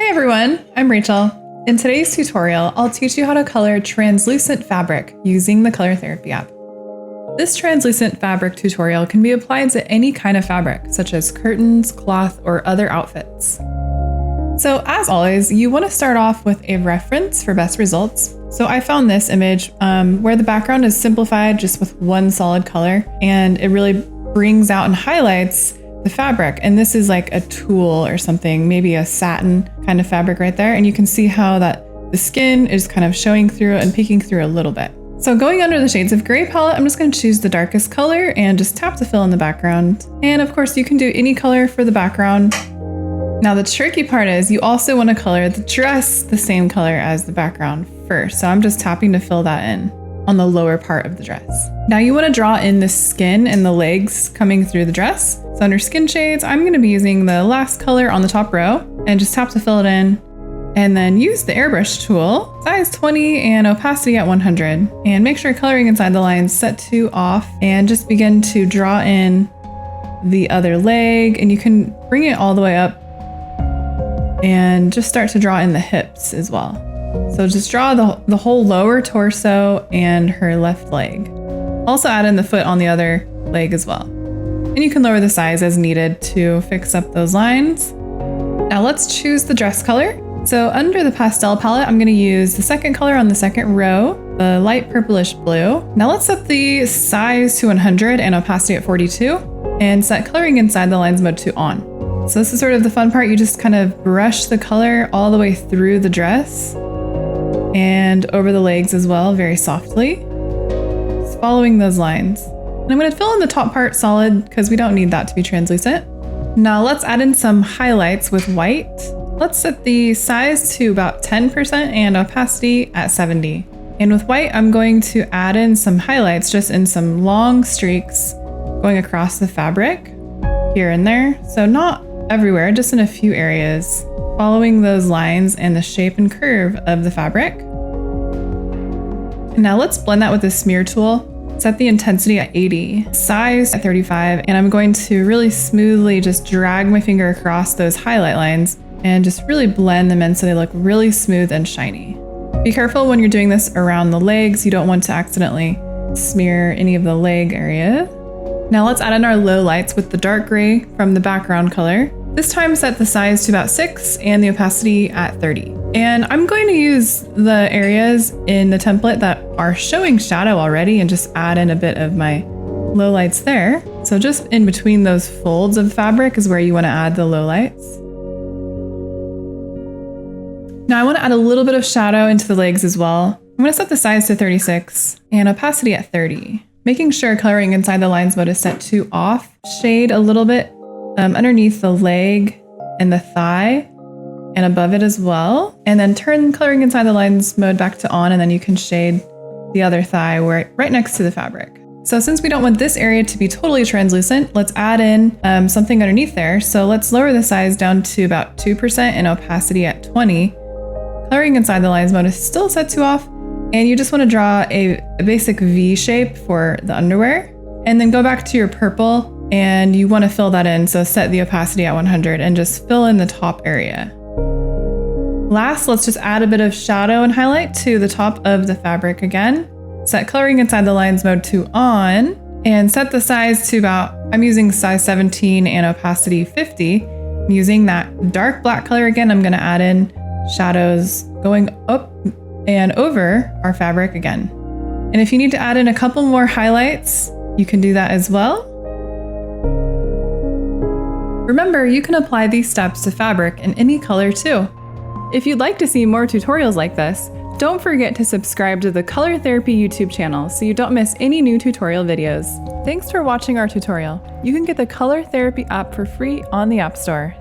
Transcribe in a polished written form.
Hey everyone, I'm Rachel. In today's tutorial, I'll teach you how to color translucent fabric using the Color Therapy app. This translucent fabric tutorial can be applied to any kind of fabric, such as curtains, cloth, or other outfits. So as always, you want to start off with a reference for best results. So I found this image where the background is simplified just with one solid color, and it really brings out and highlights the fabric. And this is like a tulle or something, maybe a satin kind of fabric right there. And you can see how that the skin is kind of showing through and peeking through a little bit. So going under the shades of gray palette, I'm just going to choose the darkest color and just tap to fill in the background. And of course you can do any color for the background. Now the tricky part is you also want to color the dress the same color as the background first. So I'm just tapping to fill that in on the lower part of the dress. Now you want to draw in the skin and the legs coming through the dress. So under skin shades, I'm going to be using the last color on the top row and just tap to fill it in. And then use the airbrush tool, size 20 and opacity at 100. And make sure coloring inside the lines set to off and just begin to draw in the other leg. And you can bring it all the way up and just start to draw in the hips as well. So just draw the whole lower torso and her left leg. Also add in the foot on the other leg as well. And you can lower the size as needed to fix up those lines. Now let's choose the dress color. So under the pastel palette, I'm going to use the second color on the second row, the light purplish blue. Now let's set the size to 100 and opacity at 42 and set coloring inside the lines mode to on. So this is sort of the fun part. You just kind of brush the color all the way through the dress and over the legs as well, very softly, just following those lines. And I'm going to fill in the top part solid because we don't need that to be translucent. Now let's add in some highlights with white. Let's set the size to about 10% and opacity at 70. And with white, I'm going to add in some highlights just in some long streaks going across the fabric here and there. So not everywhere, just in a few areas, following those lines and the shape and curve of the fabric. And now let's blend that with the smear tool. Set the intensity at 80, size at 35, and I'm going to really smoothly just drag my finger across those highlight lines and just really blend them in so they look really smooth and shiny. Be careful when you're doing this around the legs. You don't want to accidentally smear any of the leg area. Now let's add in our lowlights with the dark gray from the background color. This time set the size to about 6 and the opacity at 30. And I'm going to use the areas in the template that are showing shadow already and just add in a bit of my lowlights there. So just in between those folds of fabric is where you want to add the lowlights. Now I want to add a little bit of shadow into the legs as well. I'm going to set the size to 36 and opacity at 30. Making sure coloring inside the lines mode is set to off. Shade a little bit underneath the leg and the thigh and above it as well. And then turn coloring inside the lines mode back to on, and then you can shade the other thigh right next to the fabric. So since we don't want this area to be totally translucent, let's add in something underneath there. So let's lower the size down to about 2% and opacity at 20. Coloring inside the lines mode is still set to off. And you just want to draw a basic V shape for the underwear, and then go back to your purple and you want to fill that in. So set the opacity at 100 and just fill in the top area. Last, let's just add a bit of shadow and highlight to the top of the fabric again. Set coloring inside the lines mode to on and set the size to about, I'm using size 17 and opacity 50. Using that dark black color again, I'm going to add in shadows going up and over our fabric again. And if you need to add in a couple more highlights, you can do that as well. Remember, you can apply these steps to fabric in any color too. If you'd like to see more tutorials like this, don't forget to subscribe to the Color Therapy YouTube channel so you don't miss any new tutorial videos. Thanks for watching our tutorial. You can get the Color Therapy app for free on the App Store.